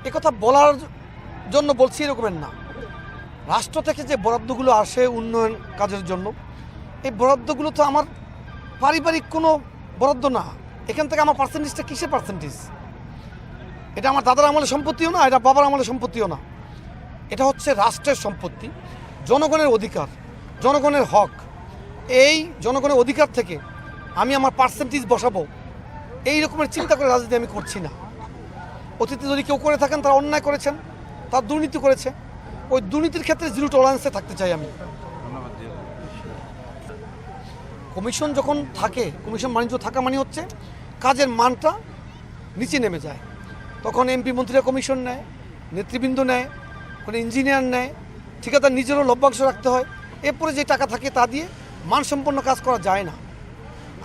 একথা বলার জন্য বলছি এরকমের না। রাষ্ট্র থেকে যে বরাদ্দগুলো আসে উন্নয়ন কাজের জন্য, এই বরাদ্দগুলো তো আমার পারিবারিক কোনো বরাদ্দ না। এখান থেকে আমার পার্সেন্টেজটা কিসের পার্সেন্টেজ? এটা আমার দাদার আমলের সম্পত্তিও না, এটা বাবার আমলের সম্পত্তিও না। এটা হচ্ছে রাষ্ট্রের সম্পত্তি, জনগণের অধিকার, জনগণের হক। এই জনগণের অধিকার থেকে আমি আমার পার্সেন্টেজ বসাবো, এই রকমের চিন্তা করে রাজনীতি আমি করছি না। অতীতে যদি কেউ করে থাকেন, তারা অন্যায় করেছেন, তার দুর্নীতি করেছে, ওই দুর্নীতির ক্ষেত্রে জিরো টলারেন্সে থাকতে চাই আমি। কমিশন যখন থাকে, কমিশন বাণিজ্য থাকা মানে হচ্ছে কাজের মানটা নিচে নেমে যায়। তখন এমপি মন্ত্রীরা কমিশন নেয়, নেতৃবৃন্দ নেয়, কোনো ইঞ্জিনিয়ার নেয়, ঠিকাদার নিজেরও লভ্যাংশ রাখতে হয়। এরপরে যে টাকা থাকে তা দিয়ে মানসম্পন্ন কাজ করা যায় না।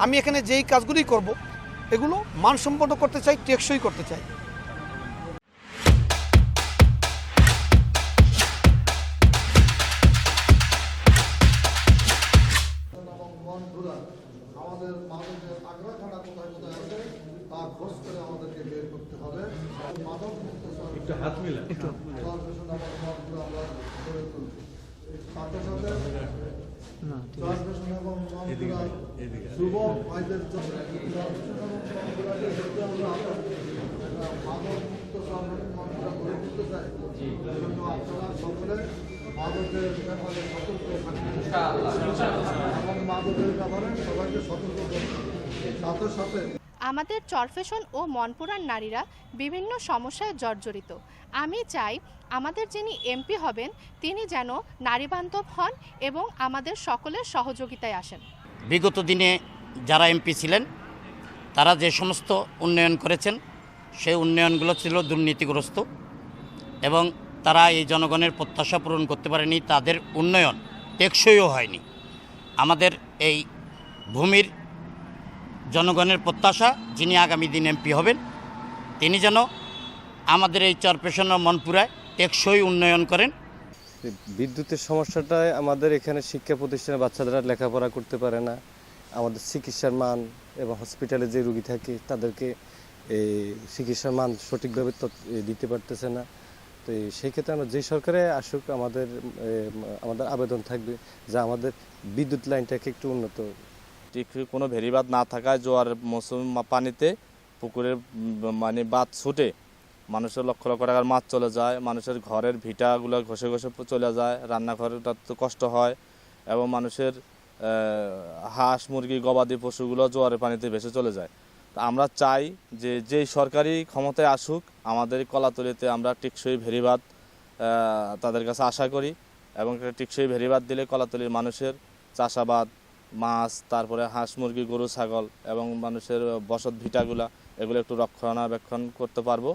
আমি এখানে যেই কাজগুলোই করব, এগুলো মানসম্পন্ন করতে চাই, টেকসই করতে চাই। আমাদের মাদকের আগ্রাখানা কোথায় কোথায় আছে তা খোঁজ করে আমাদেরকে বের করতে হবে। মাদক মুক্ত আমরা গড়ে তুলব। সাথে সাথে এবং যুবক ভাইদের জন্য মাদক মুক্ত মন্ত্রা গড়ে তুলতে চাই। জন্য আপনারা সকলে মাদকের ব্যাপারে সতর্ক থাকবেন এবং মাদকের ব্যাপারে সবাইকে সতর্ক করবেন। সাথে সাথে আমাদের চরফ্যাশন ও মনপুরার নারীরা বিভিন্ন সমস্যায় জর্জরিত। আমি চাই আমাদের যিনি এমপি হবেন তিনি যেন নারীবান্ধব হন এবং আমাদের সকলের সহযোগিতায় আসেন। বিগত দিনে যারা এমপি ছিলেন তারা যে সমস্ত উন্নয়ন করেছেন সেই উন্নয়নগুলো ছিল দুর্নীতিগ্রস্ত এবং তারা এই জনগণের প্রত্যাশা পূরণ করতে পারেনি। তাদের উন্নয়ন টেকসইও হয়নি। আমাদের এই ভূমির জনগণের প্রত্যাশা যিনি আগামী দিন এমপি হবেন তিনি যেন আমাদের এই চরফ্যাশন ও মনপুরায় টেকসই উন্নয়ন করেন। বিদ্যুতের সমস্যাটায় আমাদের এখানে শিক্ষা প্রতিষ্ঠানে বাচ্চারা লেখাপড়া করতে পারে না। আমাদের চিকিৎসার মান এবং হসপিটালে যে রোগী থাকে তাদেরকে এই চিকিৎসার মান সঠিকভাবে দিতে পারতেছে না। তো সেই ক্ষেত্রে আমরা যে সরকারে আসুক আমাদের আবেদন থাকবে যে আমাদের বিদ্যুৎ লাইনটাকে একটু উন্নত। ঠিক কোনো ভেরিবাঁধ না থাকায় জোয়ার মৌসুম পানিতে পুকুরের মানে বাঁধ ছুটে মানুষের লক্ষ লক্ষ টাকার মাছ চলে যায়, মানুষের ঘরের ভিটাগুলো ঘষে ঘষে চলে যায়, রান্নাঘরটা তো কষ্ট হয় এবং মানুষের হাঁস মুরগি গবাদি পশুগুলো জোয়ারের পানিতে ভেসে চলে যায়। তা আমরা চাই যে যেই সরকারি ক্ষমতায় আসুক আমাদের কলাতলিতে আমরা টেকসই ভেরিবাঁধ তাদের কাছে আশা করি এবং টেকসই ভেরিবাঁধ দিলে কলাতলির মানুষের চাষাবাদ, মাছ, তারপরে হাঁস মুরগি গরু ছাগল এবং মানুষের বসত ভিটাগুলা এগুলো একটু রক্ষণাবেক্ষণ করতে পারবো।